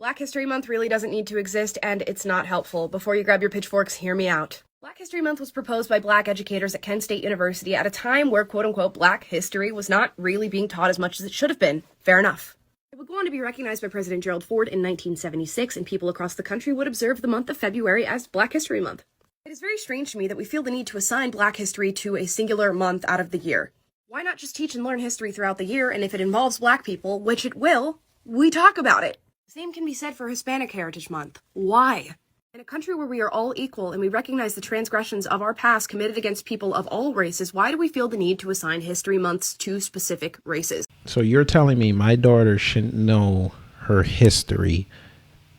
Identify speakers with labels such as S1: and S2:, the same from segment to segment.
S1: Black History Month really doesn't need to exist, and it's not helpful. Before you grab your pitchforks, hear me out. Black History Month was proposed by black educators at Kent State University at a time where quote-unquote black history was not really being taught as much as it should have been. Fair enough. It would go on to be recognized by President Gerald Ford in 1976, and people across the country would observe the month of February as Black History Month. It is very strange to me that we feel the need to assign black history to a singular month out of the year. Why not just teach and learn history throughout the year, and if it involves black people, which it will, we talk about it? The same can be said for Hispanic Heritage Month. Why? In a country where we are all equal and we recognize the transgressions of our past committed against people of all races, why do we feel the need to assign history months to specific races?
S2: So you're telling me my daughter shouldn't know her history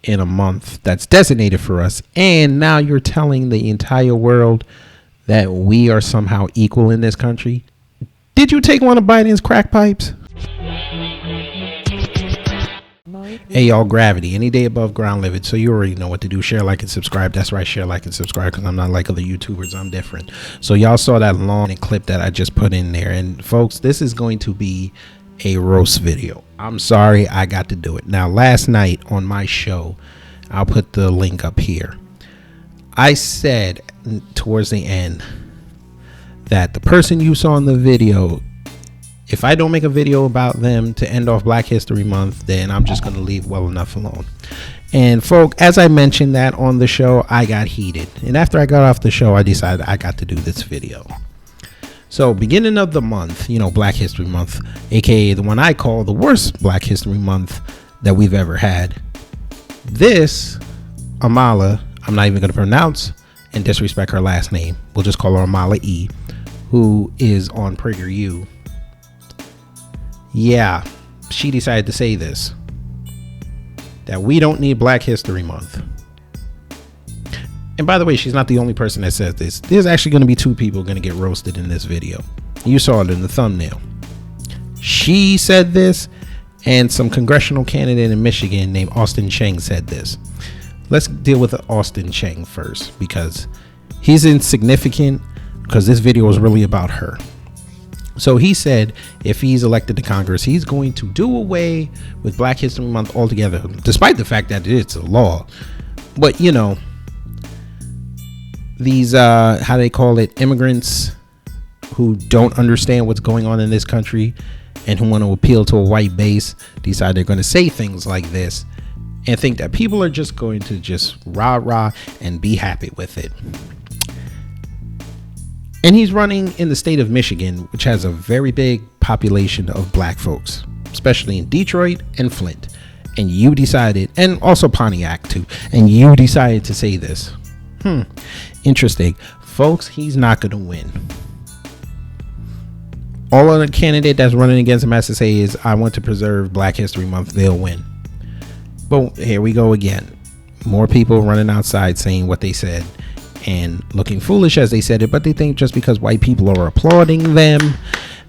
S2: in a month that's designated for us, and now you're telling the entire world that we are somehow equal in this country? Did you take one of Biden's crack pipes? Hey y'all, Gravity, any day above ground livid. So you already know what to do. Share, like, and subscribe. That's right, share, like, and subscribe, because I'm not like other YouTubers. I'm different. So y'all saw that long clip that I just put in there, and folks, this is going to be a roast video. I'm sorry I got to do it. Now, last night on my show, I'll put the link up here, I said towards the end that the person you saw in the video, if I don't make a video about them to end off Black History Month, then I'm just going to leave well enough alone. And folk, as I mentioned that on the show, I got heated. And after I got off the show, I decided I got to do this video. So beginning of the month, you know, Black History Month, aka the one I call the worst Black History Month that we've ever had. This Amala, I'm not even going to pronounce and disrespect her last name. We'll just call her Amala E, who is on PragerU. Yeah, she decided to say this, that we don't need Black History Month. And by the way, she's not the only person that says this. There's actually going to be two people going to get roasted in this video. You saw it in the thumbnail. She said this, and some congressional candidate in Michigan named Austin Chenge said this. Let's deal with Austin Chenge first, because he's insignificant, because this video is really about her. So he said if he's elected to Congress, he's going to do away with Black History Month altogether, despite the fact that it's a law. But, you know, these, how they call it, immigrants who don't understand what's going on in this country and who want to appeal to a white base, decide they're going to say things like this and think that people are just going to just rah and be happy with it. And he's running in the state of Michigan, which has a very big population of black folks, especially in Detroit and Flint. And you decided, and also Pontiac too, and you decided to say this. Interesting. Folks, he's not going to win. All other candidate that's running against him has to say is, I want to preserve Black History Month. They'll win. But here we go again. More people running outside saying what they said and looking foolish as they said it, but they think just because white people are applauding them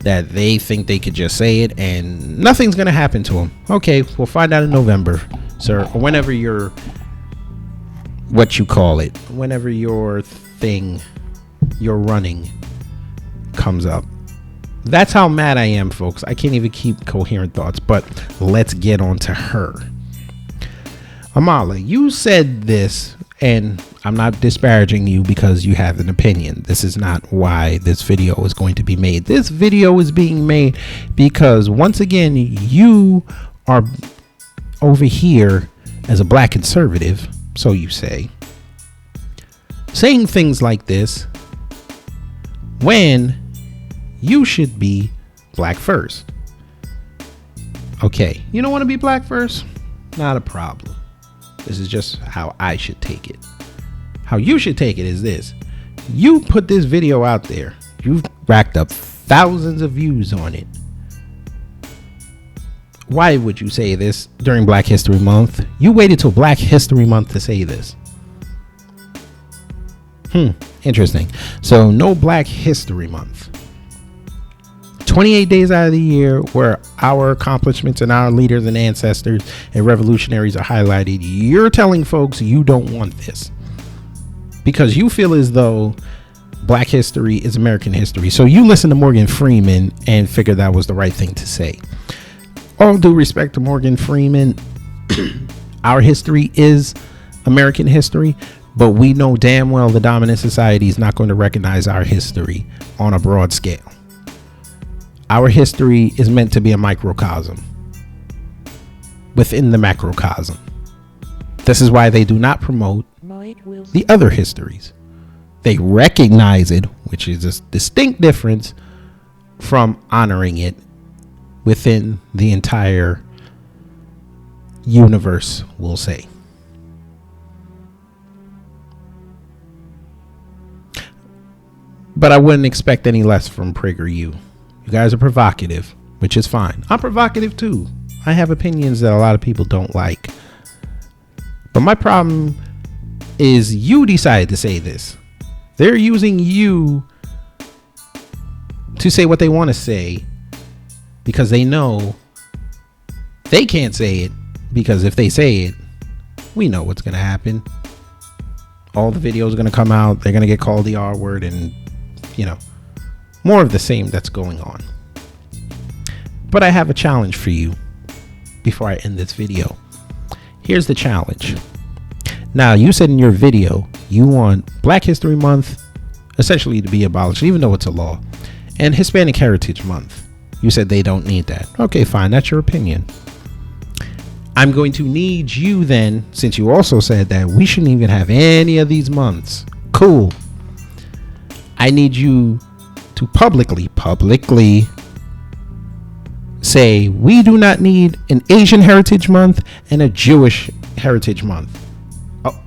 S2: that they think they could just say it and nothing's going to happen to them. Okay, we'll find out in November, sir, or whenever your, what you call it, whenever your thing, your running comes up. That's how mad I am, folks. I can't even keep coherent thoughts, but let's get on to her. Amala, you said this, and I'm not disparaging you because you have an opinion. This is not why this video is going to be made. This video is being made because, once again, you are over here as a black conservative, so you say, saying things like this when you should be black first. Okay, you don't want to be black first? Not a problem. This is just how I should take it. How you should take it is this. You put this video out there. You've racked up thousands of views on it. Why would you say this during Black History Month? You waited till Black History Month to say this. Interesting. So no Black History Month. 28 days out of the year where our accomplishments and our leaders and ancestors and revolutionaries are highlighted, you're telling folks you don't want this because you feel as though black history is American history. So you listen to Morgan Freeman and figure that was the right thing to say. All due respect to Morgan Freeman, Our history is American history, but we know damn well the dominant society is not going to recognize our history on a broad scale. Our history is meant to be a microcosm within the macrocosm. This is why they do not promote the other histories. They recognize it, which is a distinct difference from honoring it within the entire universe, we'll say. But I wouldn't expect any less from PragerU. You guys are provocative, which is fine. I'm provocative too. I have opinions that a lot of people don't like. But my problem is you decided to say this. They're using you to say what they want to say because they know they can't say it, because if they say it, we know what's going to happen. All the videos are going to come out. They're going to get called the R word and, you know, more of the same that's going on. But I have a challenge for you before I end this video. Here's the challenge. Now, you said in your video you want Black History Month essentially to be abolished, even though it's a law, and Hispanic Heritage Month. You said they don't need that. Okay, fine. That's your opinion. I'm going to need you then, since you also said that we shouldn't even have any of these months. Cool. I need you to publicly say we do not need an Asian Heritage Month and a Jewish Heritage Month.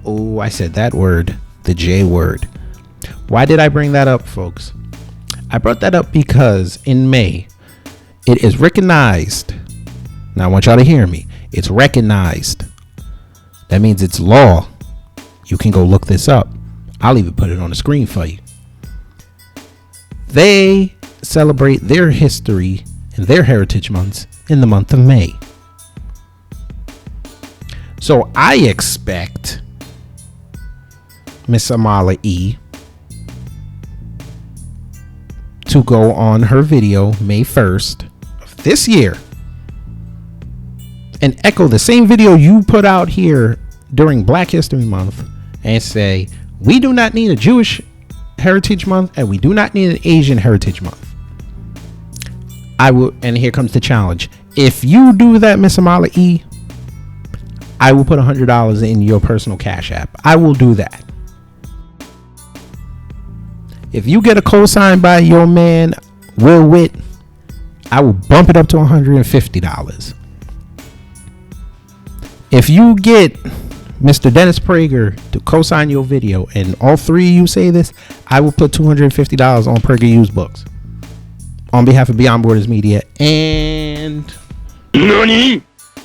S2: Oh, I said that word, the J word. Why did I bring that up, folks? I brought that up because in May, it is recognized. Now I want y'all to hear me. It's recognized. That means it's law. You can go look this up. I'll even put it on the screen for you. They celebrate their history and their heritage months in the month of May. So I expect Miss Amala E to go on her video May 1st of this year and echo the same video you put out here during Black History Month and say, we do not need a Jewish Heritage Month and we do not need an Asian Heritage Month. I will, and here comes the challenge. If you do that, Miss Amala E, I will put $100 in your personal Cash App. I will do that. If you get a cosign by your man, Will Witt, I will bump it up to $150. If you get Mr. Dennis Prager to co-sign your video and all three of you say this, I will put $250 on PragerU's books on behalf of Beyond Borders Media. And Nani?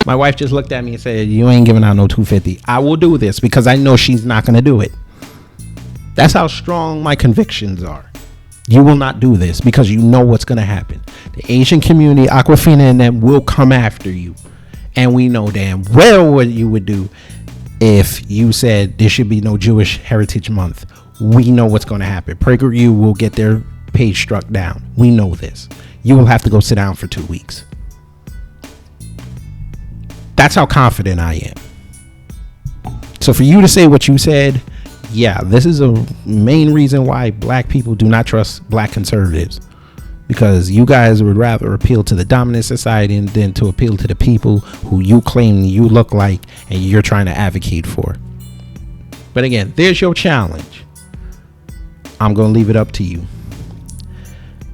S2: My wife just looked at me and said, you ain't giving out no $250. I will do this because I know she's not going to do it. That's how strong my convictions are. You will not do this because you know what's going to happen. The Asian community, Aquafina, and them will come after you. And we know damn well what you would do if you said there should be no Jewish Heritage Month. We know what's going to happen. PragerU will get their page struck down. We know this. You will have to go sit down for 2 weeks. That's how confident I am. So for you to say what you said, yeah, this is a main reason why black people do not trust black conservatives, because you guys would rather appeal to the dominant society than to appeal to the people who you claim you look like and you're trying to advocate for. But again, there's your challenge. I'm going to leave it up to you.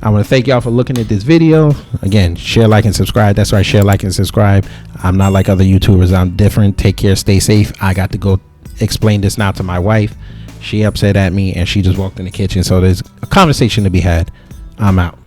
S2: I want to thank y'all for looking at this video. Again, share, like, and subscribe. That's right, share, like, and subscribe. I'm not like other YouTubers. I'm different. Take care. Stay safe. I got to go explain this now to my wife. She upset at me and she just walked in the kitchen. So there's a conversation to be had. I'm out.